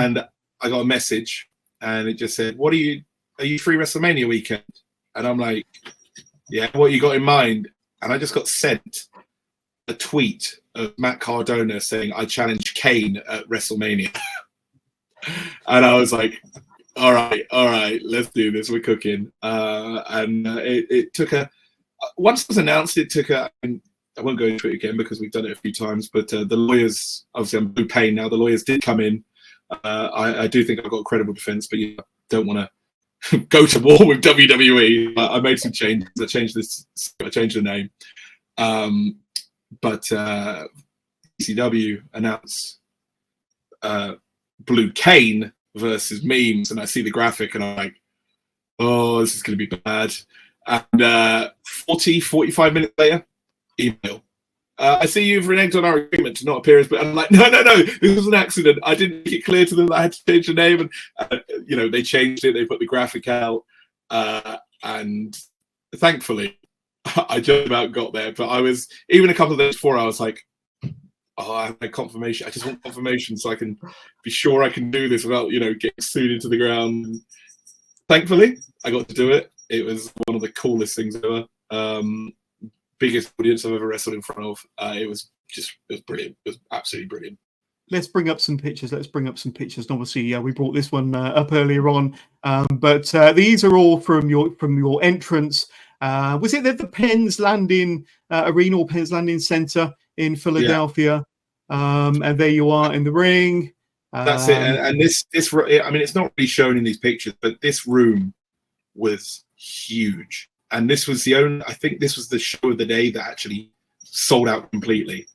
and I got a message, and it just said, are you free WrestleMania weekend? And I'm like, yeah, what you got in mind? And I just got sent a tweet of Matt Cardona saying, I challenge Kane at WrestleMania. And I was like, all right, let's do this. We're cooking. It took once it was announced, it took and I won't go into it again because we've done it a few times, but the lawyers, obviously I'm blue pain now, the lawyers did come in. I do think I've got a credible defense, but you don't want to go to war with WWE. I made some changes. I changed the name. But ECW announced Blue Kane versus Memes, and I see the graphic and I'm like, oh, this is going to be bad. And 45 minutes later, email. I see you've reneged on our agreement to not appear as, but I'm like, no, this was an accident. I didn't make it clear to them that I had to change the name, and they changed it. They put the graphic out, and thankfully, I just about got there. But I was even a couple of days before. I was like, oh, I have my confirmation. I just want confirmation so I can be sure I can do this without getting sued into the ground. Thankfully, I got to do it. It was one of the coolest things ever. Biggest audience I've ever wrestled in front of. It was brilliant. It was absolutely brilliant. Let's bring up some pictures. And obviously, we brought this one up earlier on. But these are all from your entrance. Was it at the Penn's Landing Arena or Penn's Landing Center in Philadelphia? Yeah. And there you are in the ring. That's it. And this, I mean, it's not really shown in these pictures, but this room was huge. And this was I think this was the show of the day that actually sold out completely.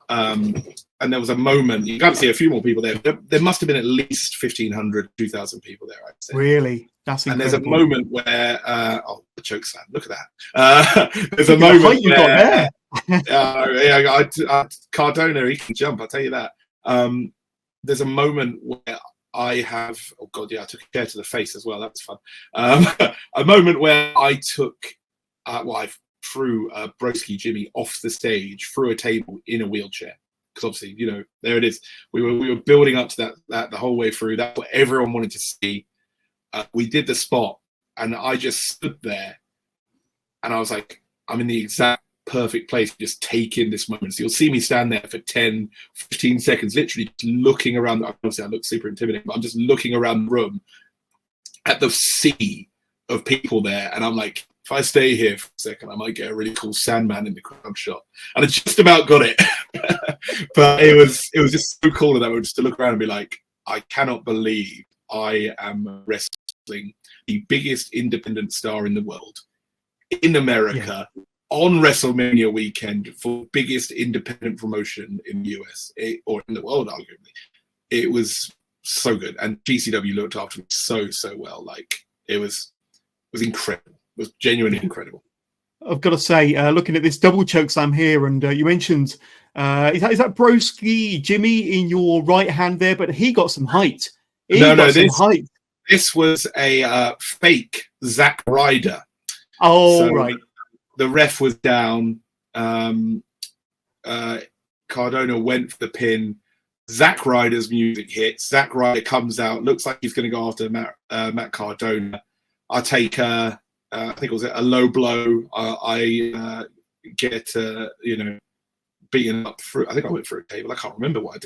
And there was a moment, you got to see a few more people there. There must have been at least 1,500, 2,000 people there, I'd say. Really? That's incredible. And there's a moment where, the choke slam, look at that. There's a moment where, Cardona, he can jump, I'll tell you that. There's a moment where I have, oh God, yeah, I took a chair to the face as well. That was fun. A moment where I took, I threw Broski Jimmy off the stage through a table in a wheelchair. Because obviously, there it is. We were building up to that the whole way through. That's what everyone wanted to see. We did the spot, and I just stood there, and I was like, I'm in the exact perfect place to just take in this moment. So you'll see me stand there for 10, 15 seconds, literally looking around. Obviously, I look super intimidating, but I'm just looking around the room at the sea of people there, and I'm like, if I stay here for a second, I might get a really cool Sandman in the crowd shot. And I just about got it. But it was just so cool at that moment just to look around and be like, I cannot believe I am wrestling the biggest independent star in the world, in America, on WrestleMania weekend for biggest independent promotion in the US, or in the world, arguably. It was so good. And GCW looked after me so well. Like, it was incredible. It was genuinely incredible. I've got to say, looking at this double choke slam here, and you mentioned, is that Broski Jimmy in your right hand there? But he got some height. This was a fake Zack Ryder. Oh, so right. The ref was down. Cardona went for the pin. Zack Ryder's music hits. Zack Ryder comes out. Looks like he's going to go after Matt Cardona. I take I think it was a low blow. I get beaten up through. I think I went through a table. I can't remember what I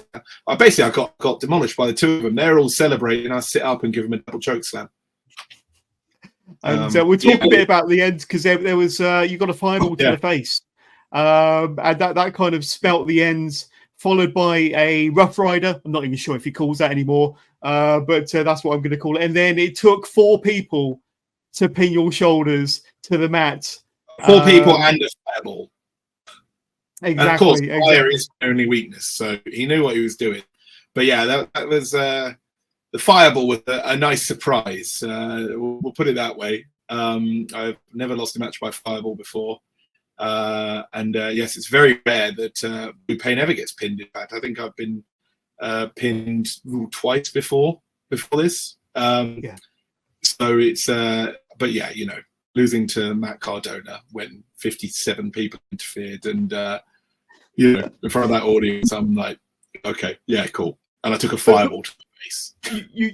did. I got demolished by the two of them. They're all celebrating. I sit up and give them a double choke slam. And we'll talk a bit about the end, because there was you got a fireball to the face, and that kind of spelt the ends, followed by a Rough Rider. I'm not even sure if he calls that anymore, but that's what I'm going to call it. And then it took 4 people to pin your shoulders to the mat. 4 people and a fireball. Exactly. And of course, fire is my only weakness, so he knew what he was doing. But yeah, that was the fireball was a nice surprise. We'll put it that way. I've never lost a match by fireball before. And yes, it's very rare that Blue Pain ever gets pinned. In fact, I think I've been pinned twice before this. So it's, but yeah, losing to Matt Cardona when 57 people interfered, and in front of that audience, I'm like, okay, yeah, cool. And I took a fireball to the face. You